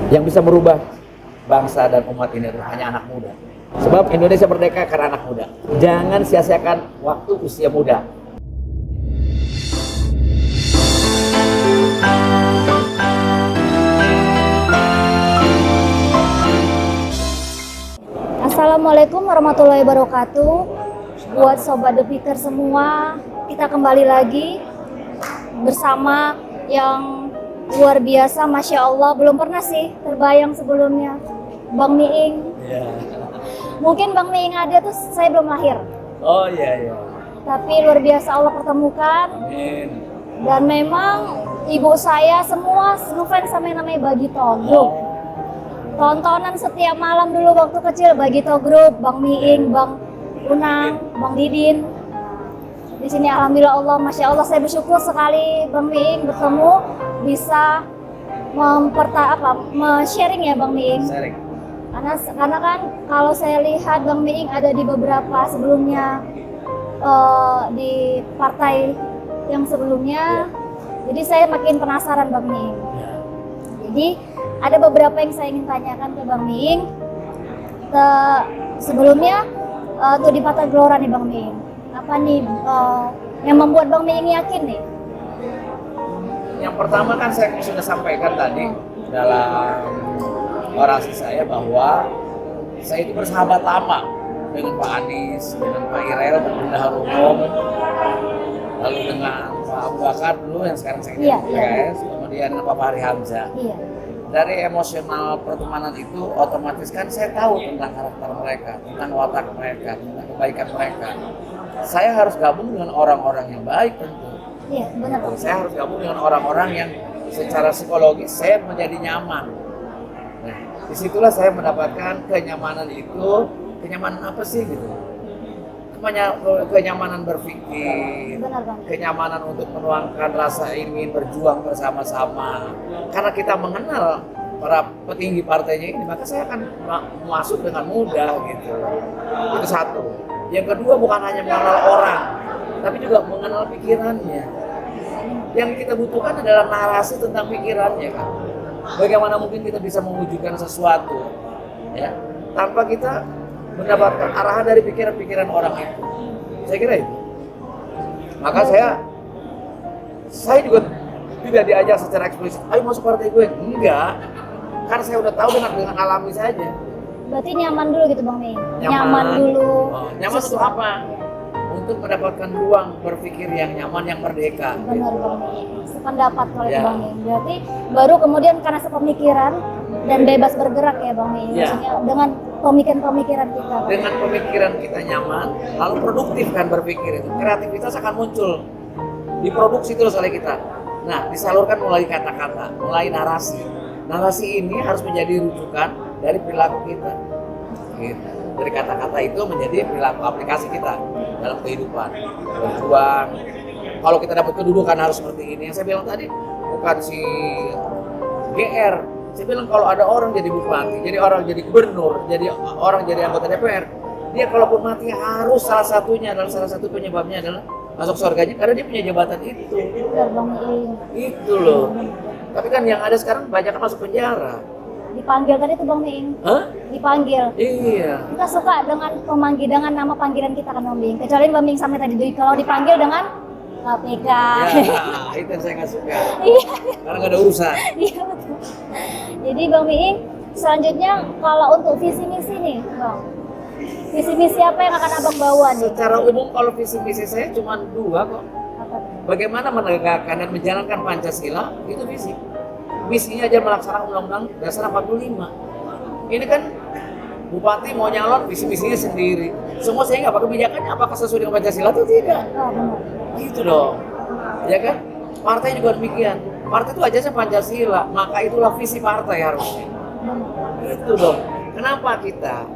Yang bisa merubah bangsa dan umat ini adalah hanya anak muda. Sebab Indonesia merdeka karena anak muda. Jangan sia-siakan waktu usia muda. Assalamualaikum warahmatullahi wabarakatuh. Buat Sobat The Peter semua, kita kembali lagi bersama yang luar biasa, Masya Allah. Belum pernah sih terbayang sebelumnya, Bang Miing. Mungkin Bang Miing ada tuh saya belum lahir. Oh iya. Tapi luar biasa Allah pertemukan. Amin. Dan memang ibu saya semua ngefans sama yang namanya Bagito Group. Tontonan setiap malam dulu waktu kecil Bagito Group, Bang Miing, Bang Unang, Bang Didin. Di sini alhamdulillah Allah, Masya Allah, saya bersyukur sekali Bang Miing bertemu, bisa sharing ya Bang Miing. Sharing. Karena kan kalau saya lihat Bang Miing ada di beberapa sebelumnya di partai yang sebelumnya, jadi saya makin penasaran Bang Miing. Jadi ada beberapa yang saya ingin tanyakan ke Bang Miing. Sebelumnya tuh di Partai Gelora nih Bang Miing, apa nih yang membuat Bang Miing yakin nih? Yang pertama kan saya sudah sampaikan tadi dalam orasi saya bahwa saya itu bersahabat lama dengan Pak Anies, dengan Pak Irel, bendahara umum, lalu dengan Pak Abu Bakar dulu yang sekarang sekjen PKS, kemudian dengan Pak Fahri Hamzah. Iya. Dari emosional pertemanan itu otomatis kan saya tahu tentang karakter mereka, tentang watak mereka, tentang kebaikan mereka. Saya harus gabung dengan orang-orang yang baik tentu. Iya, benar. Saya harus gabung dengan orang-orang yang secara psikologis saya menjadi nyaman. Nah, disitulah saya mendapatkan kenyamanan itu. Kenyamanan apa sih gitu? Kenyamanan berpikir, kenyamanan untuk menuangkan rasa ingin berjuang bersama-sama. Karena kita mengenal para petinggi partainya ini, maka saya akan masuk dengan mudah gitu. Itu satu. Yang kedua, bukan hanya mengenal orang, tapi juga mengenal pikirannya. Yang kita butuhkan adalah narasi tentang pikirannya kan. Bagaimana mungkin kita bisa mewujudkan sesuatu ya tanpa kita mendapatkan arahan dari pikiran-pikiran orang itu. Saya kira itu. Maka saya juga tidak diajak secara eksplisit, ayo masuk partai gue. Enggak. Karena saya udah tahu dengan alami saja. Berarti nyaman dulu gitu Bang Miing. Nyaman dulu. Nyaman untuk apa? Untuk mendapatkan ruang berpikir yang nyaman, yang merdeka. Benar Bang Miing. Sependapat kalau itu Bang Miing. Berarti baru kemudian karena sepemikiran dan bebas bergerak ya Bang Miing. Maksudnya dengan pemikiran kita. Dengan pemikiran kita nyaman, lalu produktif kan berpikir itu. Kreativitas akan muncul. Diproduksi terus oleh kita. Nah, disalurkan mulai kata-kata, mulai narasi. Narasi ini harus menjadi rujukan dari perilaku kita. Gitu. Dari kata-kata itu menjadi perilaku aplikasi kita dalam kehidupan. Berjuang. Kalau kita dapat kedudukan harus seperti ini. Yang saya bilang tadi, bukan si GR. Saya bilang kalau ada orang jadi bupati, jadi orang jadi gubernur, jadi orang jadi anggota DPR, dia kalaupun mati harus salah satu penyebabnya adalah masuk surganya karena dia punya jabatan itu. Itu loh. Tapi kan yang ada sekarang banyak kan masuk penjara. Dipanggil tadi tuh Bang Miing. Hah? Dipanggil. Iya. Kita suka dengan nama panggilan kita kan Bang Miing. Kecuali Bang Miing sampai tadi kalau dipanggil dengan KPK. Ya, itu yang saya nggak suka. Karena nggak ada urusan. Iya betul. Jadi Bang Miing, selanjutnya kalau untuk visi misi nih, Bang. Visi misi apa yang akan Abang bawa nih? Secara umum kalau visi misi saya cuma 2 kok. Bagaimana menegakkan dan menjalankan Pancasila itu visi. Misinya aja melaksanakan Undang-Undang Dasar 45. Ini kan bupati mau nyalon visi misinya sendiri. Semua saya nggak pakai kebijakannya apakah sesuai dengan Pancasila atau tidak. Gitu dong, ya kan? Partai juga demikian. Partai itu aja Pancasila, maka itulah visi partai harusnya. Itu dong. Kenapa kita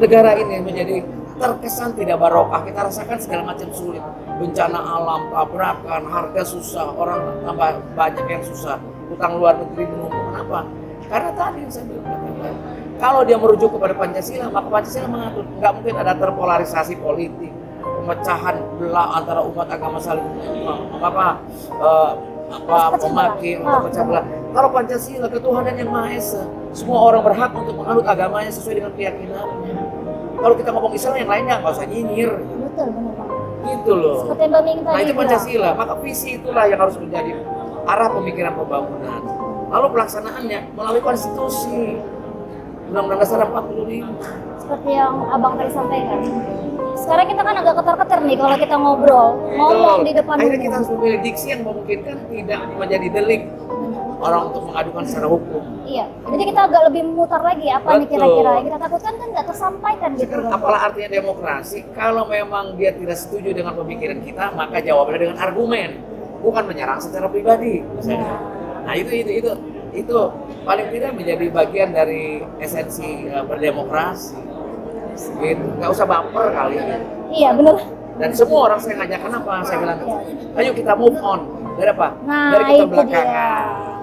negara ini menjadi terkesan tidak barokah? Kita rasakan segala macam sulit, bencana alam, tabrakan, harga susah, orang tambah banyak yang susah, utang luar negeri menumpuk. Kenapa? Karena tadi yang saya bilang, kalau dia merujuk kepada Pancasila, maka Pancasila mengatur nggak mungkin ada terpolarisasi politik, pemecahan belah antara umat agama saling memaki atau pecah belah. Kalau Pancasila, ketuhanan yang Maha Esa, semua orang berhak untuk menganut agamanya sesuai dengan keyakinannya. Kalau kita ngomong Islam yang lainnya nggak usah nyinyir. Betul, benar Bang. Gitu loh. Seperti yang Bang Ming Nah tadi itu bilang. Pancasila, maka visi itulah yang harus menjadi arah pemikiran pembangunan. Lalu pelaksanaannya melalui konstitusi. Undang-Undang Dasar 45. Seperti yang Abang tadi sampaikan. Sekarang kita kan agak ketar-ketar nih kalau kita ngobrol, ngomong di depan Akhirnya umum. kita harus memilih diksi yang memungkinkan tidak menjadi delik orang untuk mengadukan secara hukum. Iya, jadi kita agak lebih memutar lagi apa nih Betul. kira-kira yang kita takutkan kan nggak tersampaikan gitu. Sekarang Bang. apalah artinya demokrasi kalau memang dia tidak setuju dengan pemikiran kita, maka jawabnya dengan argumen, bukan menyerang secara pribadi. Misalnya. Nah itu paling tidak menjadi bagian dari esensi berdemokrasi. Gitu, nggak usah baper kali ini. Iya, benar. Dan semua orang saya ngajak, kenapa? Saya bilang, ayo kita move on. Dari apa? Nah, Dari itu keterbelakangan. dia.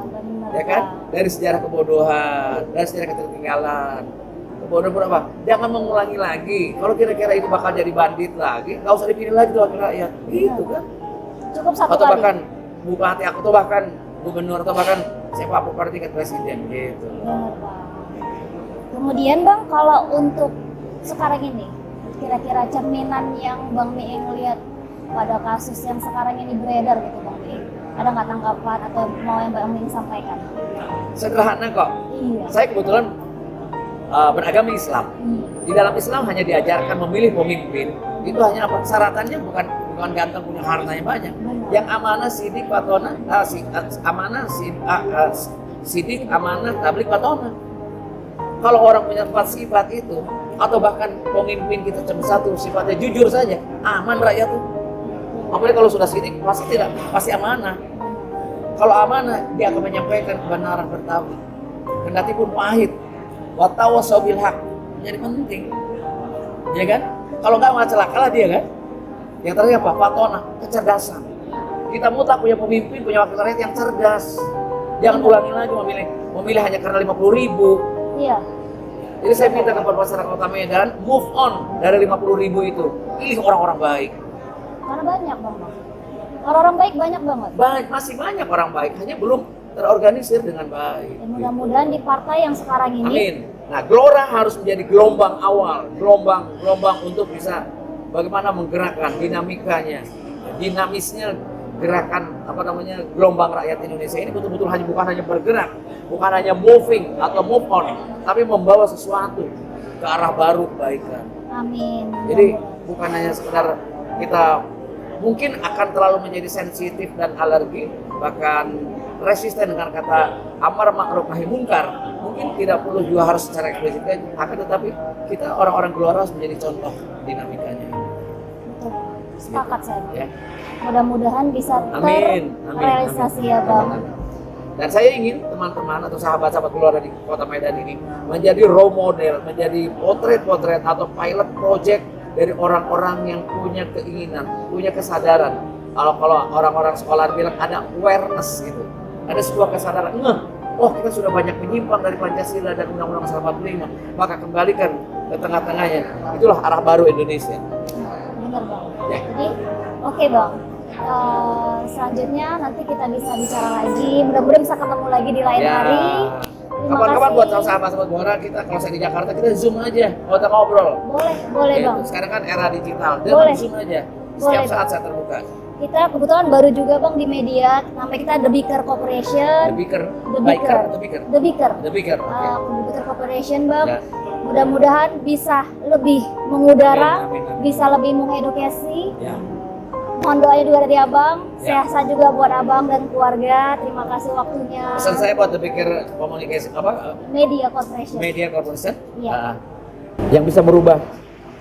Benar, Ya kan? Bang. Dari sejarah kebodohan, dari sejarah ketertinggalan. Kebodohan apa? Jangan mengulangi lagi. Kalau kira-kira itu bakal jadi bandit lagi, nggak usah dipilih lagi tuh wakil rakyat. Gitu kan? Cukup satu Atau kali. bahkan bupati, atau bahkan gubernur, atau bahkan siapapun pada tingkat presiden gitu. Benar, Bang. Kemudian Bang, kalau untuk sekarang ini, kira-kira cerminan yang Bang Miing lihat pada kasus yang sekarang ini beredar gitu Bang Miing, ada nggak tanggapan atau mau yang Bang Miing sampaikan? Sederhana kok. Iya. Saya kebetulan beragama Islam. Di dalam Islam hanya diajarkan memilih pemimpin. Itu hanya apa? Syaratannya bukan ganteng punya hartanya banyak. Yang amanah, sidik, patona, sidik, amanah, tablik, patona. Kalau orang punya empat sifat itu, atau bahkan pemimpin kita cuma satu sifatnya jujur saja, aman rakyat tuh. Apalagi kalau sudah sidik, pasti amanah. Kalau amanah, dia akan menyampaikan kebenaran bertawid. Kendati pun pahit. Watawasau bil haq menjadi penting, ya kan? Kalau nggak celakalah dia kan. Yang terakhir apa? Patona, kecerdasan. Kita mutlak punya pemimpin, punya wakil rakyat yang cerdas. Jangan ulangi lagi memilih hanya karena 50.000. Iya. Jadi saya minta kepada masyarakat Kota Medan, move on dari 50.000 itu. Pilih orang-orang baik. Karena banyak Bang. Orang-orang baik banyak banget. Masih banyak orang baik, hanya belum terorganisir dengan baik. Dan mudah-mudahan di partai yang sekarang ini. Amin. Nah, Gelora harus menjadi gelombang awal, gelombang untuk bisa bagaimana menggerakkan dinamikanya, dinamisnya gerakan gelombang rakyat Indonesia ini betul-betul bukan hanya bergerak, bukan hanya moving atau move on, tapi membawa sesuatu ke arah baru kebaikan. Amin. Jadi bukan hanya sekedar kita mungkin akan terlalu menjadi sensitif dan alergi, bahkan resisten dengan kata amar ma'ruf nahi munkar. Mungkin tidak perlu juga harus secara eksplisit, akan tetapi kita orang-orang Gelora harus menjadi contoh dinamikanya. Betul. Sepakat saya. Ya. Mudah-mudahan bisa terrealisasi ya Bang. Dan saya ingin teman-teman atau sahabat-sahabat Gelora di Kota Medan ini menjadi role model, menjadi potret-potret atau pilot project dari orang-orang yang punya keinginan, punya kesadaran. Kalau orang-orang sekolah bilang ada awareness gitu, ada sebuah kesadaran. Oh, kita sudah banyak menyimpang dari Pancasila dan Undang-Undang Dasar 45, maka kembalikan ke tengah-tengahnya. Itulah arah baru Indonesia. Benar Bang. Ya. Jadi oke Bang. Selanjutnya nanti kita bisa bicara lagi. Mudah-mudahan bisa ketemu lagi di lain hari. Terima Kapan-kapan kasih. buat sahabat-sahabat Gelora, kita kalau saya di Jakarta kita zoom aja, kita ngobrol. Boleh Ya, Bang. sekarang kan era digital, dan Boleh. zoom aja. Boleh, Setiap saat Bang. saya terbuka. Kita kebetulan baru juga Bang di media. Namanya kita The Beaker Corporation. The Beaker, The Beaker. The Beaker. Oke. The Beaker Corporation Bang. Ya. Mudah-mudahan bisa lebih mengudara, Amin, amin. bisa lebih mengedukasi. Ya. Mohon doanya juga dari Abang, Ya. sehat juga buat Abang dan keluarga. Terima kasih waktunya. Pesan saya buat The Beaker Communication Media Corporation. Media Corporation, Iya. yang bisa merubah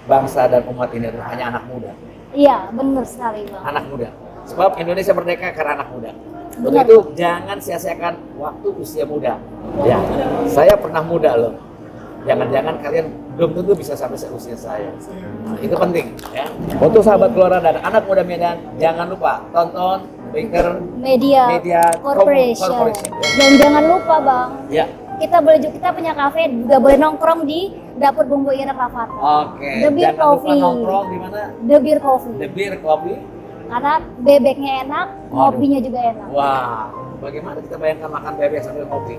bangsa dan umat ini adalah hanya anak muda. Iya, benar sekali Bang. Anak muda. Sebab Indonesia merdeka karena anak muda. Untuk Benar. itu jangan sia-siakan waktu usia muda. Ya, saya pernah muda loh. Jangan-jangan kalian belum tentu bisa sampai seusia saya. Nah, itu penting ya. Untuk sahabat Gelora dan anak muda Medan, jangan lupa tonton Beaker Media, Media Corporation. Corporation. Dan jangan lupa Bang, Ya. kita punya kafe juga boleh nongkrong di Dapur Bumbu Ireng Rafatha. Oke. The Beer Jangan lupa Coffee. nongkrong di mana? The Beer Coffee. The Beer Coffee. Karena bebeknya enak, Waduh. kopinya juga enak. Wah. Bagaimana kita bayangkan makan bebek sambil kopi?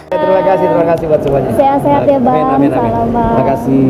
Terima kasih buat semuanya. Sehat-sehat ya Bang. Amin, amin, amin. Salam Bang. Terima kasih.